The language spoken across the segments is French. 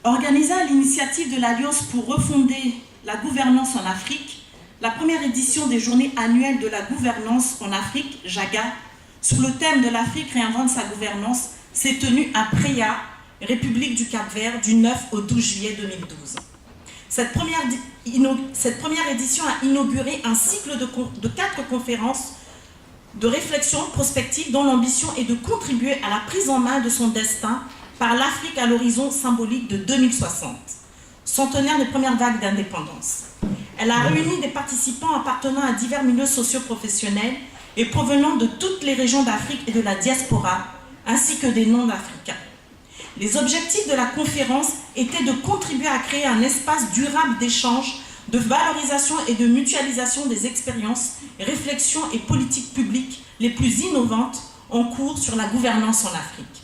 Organisée à l'initiative de l'Alliance pour refonder la gouvernance en Afrique, la première édition des Journées annuelles de la gouvernance en Afrique, JAGA, sur le thème de l'Afrique réinvente sa gouvernance, s'est tenue à Preya, République du Cap-Vert, du 9 au 12 juillet 2012. Cette première édition a inauguré un cycle de 4 conférences de réflexion prospective dont l'ambition est de contribuer à la prise en main de son destin par l'Afrique à l'horizon symbolique de 2060, centenaire des premières vagues d'indépendance. Elle a réuni des participants appartenant à divers milieux socio-professionnels et provenant de toutes les régions d'Afrique et de la diaspora, ainsi que des non-africains. Les objectifs de la conférence étaient de contribuer à créer un espace durable d'échange, de valorisation et de mutualisation des expériences, réflexions et politiques publiques les plus innovantes en cours sur la gouvernance en Afrique.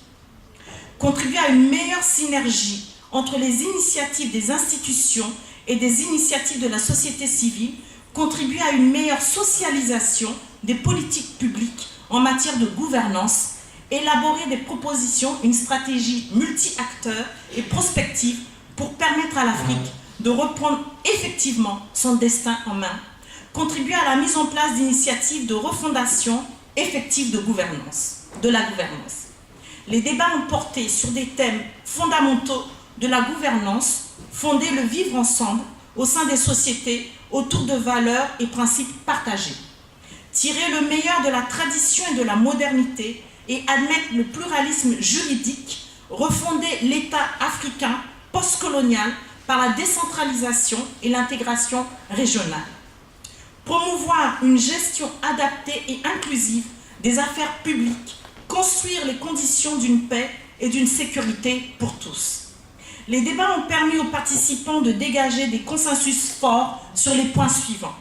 Contribuer à une meilleure synergie entre les initiatives des institutions et des initiatives de la société civile, contribuer à une meilleure socialisation des politiques publiques en matière de gouvernance, élaborer des propositions, une stratégie multi-acteurs et prospective pour permettre à l'Afrique de reprendre effectivement son destin en main, contribuer à la mise en place d'initiatives de refondation effective de la gouvernance. Les débats ont porté sur des thèmes fondamentaux de la gouvernance, fonder le vivre ensemble au sein des sociétés autour de valeurs et principes partagés, tirer le meilleur de la tradition et de la modernité et admettre le pluralisme juridique, refonder l'État africain postcolonial par la décentralisation et l'intégration régionale. Promouvoir une gestion adaptée et inclusive des affaires publiques, construire les conditions d'une paix et d'une sécurité pour tous. Les débats ont permis aux participants de dégager des consensus forts sur les points suivants.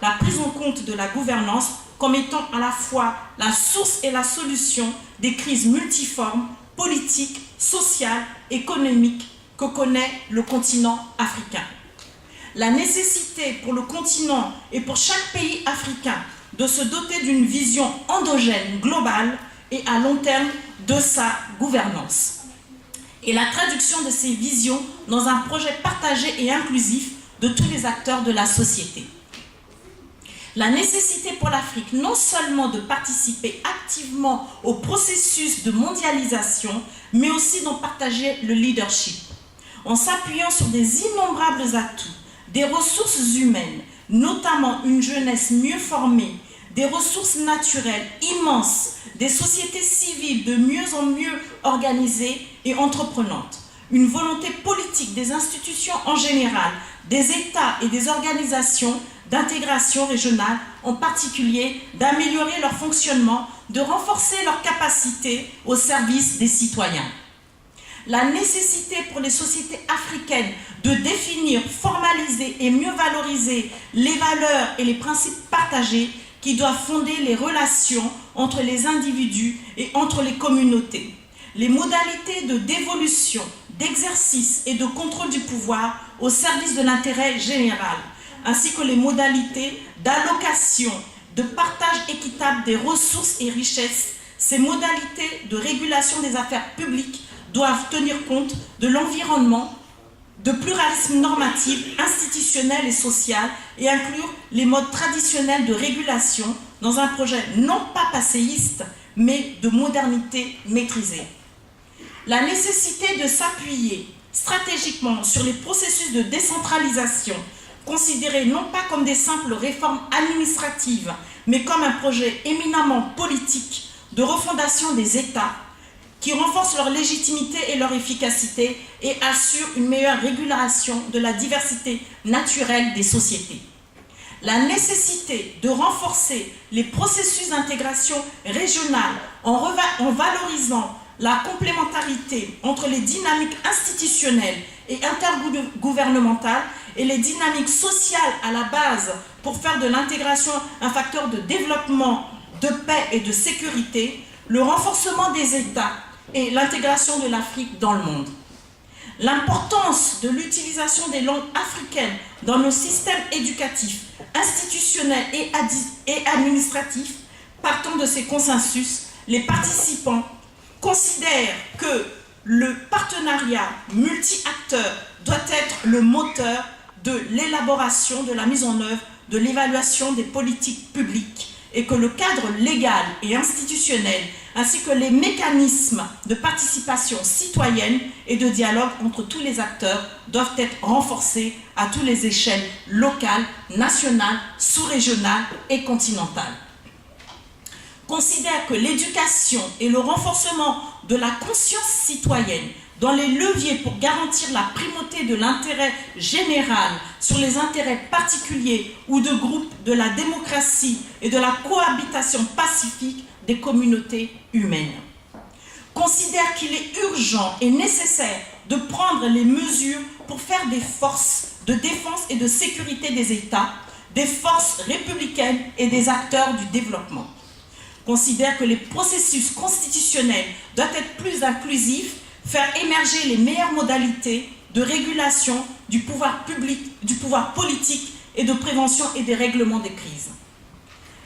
La prise en compte de la gouvernance comme étant à la fois la source et la solution des crises multiformes, politiques, sociales, économiques que connaît le continent africain. La nécessité pour le continent et pour chaque pays africain de se doter d'une vision endogène, globale et à long terme de sa gouvernance. Et la traduction de ces visions dans un projet partagé et inclusif de tous les acteurs de la société. La nécessité pour l'Afrique non seulement de participer activement au processus de mondialisation, mais aussi d'en partager le leadership, en s'appuyant sur des innombrables atouts, des ressources humaines, notamment une jeunesse mieux formée, des ressources naturelles immenses, des sociétés civiles de mieux en mieux organisées et entreprenantes, une volonté politique des institutions en général, des États et des organisations d'intégration régionale, en particulier d'améliorer leur fonctionnement, de renforcer leurs capacités au service des citoyens. La nécessité pour les sociétés africaines de définir, formaliser et mieux valoriser les valeurs et les principes partagés qui doivent fonder les relations entre les individus et entre les communautés. Les modalités de dévolution, d'exercice et de contrôle du pouvoir au service de l'intérêt général, ainsi que les modalités d'allocation, de partage équitable des ressources et richesses. Ces modalités de régulation des affaires publiques doivent tenir compte de l'environnement, de pluralisme normatif, institutionnel et social, et inclure les modes traditionnels de régulation dans un projet non pas passéiste, mais de modernité maîtrisée. La nécessité de s'appuyer stratégiquement sur les processus de décentralisation, considérés non pas comme des simples réformes administratives, mais comme un projet éminemment politique de refondation des États, qui renforcent leur légitimité et leur efficacité et assurent une meilleure régulation de la diversité naturelle des sociétés. La nécessité de renforcer les processus d'intégration régionale en valorisant la complémentarité entre les dynamiques institutionnelles et intergouvernementales et les dynamiques sociales à la base pour faire de l'intégration un facteur de développement, de paix et de sécurité, le renforcement des États et l'intégration de l'Afrique dans le monde. L'importance de l'utilisation des langues africaines dans nos systèmes éducatifs, institutionnels et administratifs, partant de ces consensus, les participants considèrent que Le partenariat multi-acteurs doit être le moteur de l'élaboration, de la mise en œuvre, de l'évaluation des politiques publiques et que le cadre légal et institutionnel ainsi que les mécanismes de participation citoyenne et de dialogue entre tous les acteurs doivent être renforcés à toutes les échelles locales, nationales, sous-régionales et continentales. Considère que l'éducation et le renforcement de la conscience citoyenne dans les leviers pour garantir la primauté de l'intérêt général sur les intérêts particuliers ou de groupes de la démocratie et de la cohabitation pacifique des communautés humaines. Considère qu'il est urgent et nécessaire de prendre les mesures pour faire des forces de défense et de sécurité des États, des forces républicaines et des acteurs du développement. Considère que les processus constitutionnels doivent être plus inclusifs, faire émerger les meilleures modalités de régulation du pouvoir public, du pouvoir politique et de prévention et des règlements des crises.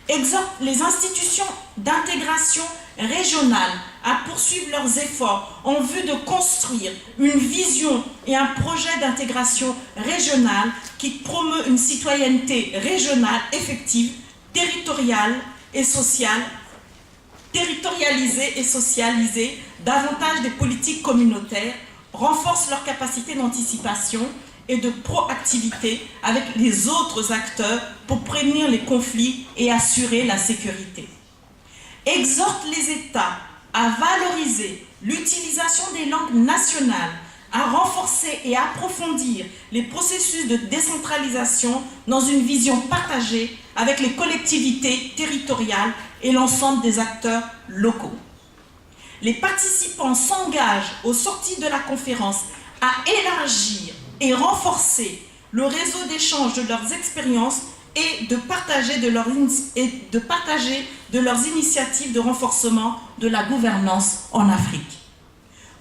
Exhorte les institutions d'intégration régionale à poursuivre leurs efforts en vue de construire une vision et un projet d'intégration régionale qui promeut une citoyenneté régionale effective, territorialisée et socialisée, davantage des politiques communautaires, renforce leur capacité d'anticipation et de proactivité avec les autres acteurs pour prévenir les conflits et assurer la sécurité. Exhorte les États à valoriser l'utilisation des langues nationales, à renforcer et approfondir les processus de décentralisation dans une vision partagée avec les collectivités territoriales et l'ensemble des acteurs locaux. Les participants s'engagent aux sorties de la conférence à élargir et renforcer le réseau d'échange de leurs expériences et de partager de leurs initiatives de renforcement de la gouvernance en Afrique.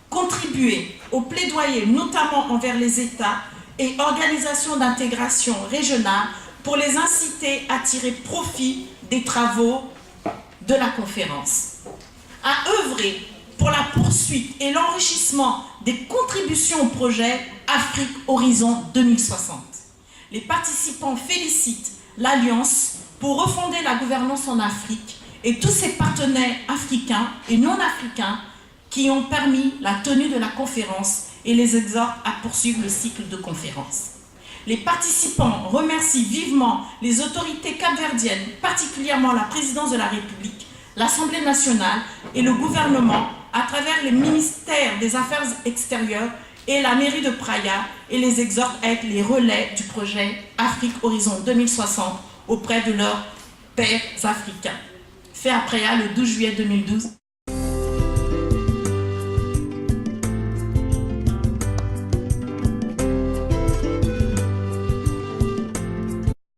Contribuer au plaidoyer notamment envers les États et organisations d'intégration régionale pour les inciter à tirer profit des travaux de la conférence. À œuvrer pour la poursuite et l'enrichissement des contributions au projet Afrique Horizon 2060. Les participants félicitent l'Alliance pour refonder la gouvernance en Afrique et tous ses partenaires africains et non africains qui ont permis la tenue de la conférence et les exhortent à poursuivre le cycle de conférences. Les participants remercient vivement les autorités capverdiennes, particulièrement la présidence de la République, l'Assemblée nationale et le gouvernement à travers les ministères des Affaires extérieures et la mairie de Praia et les exhortent à être les relais du projet Afrique Horizon 2060 auprès de leurs pairs africains. Fait à Praia le 12 juillet 2012.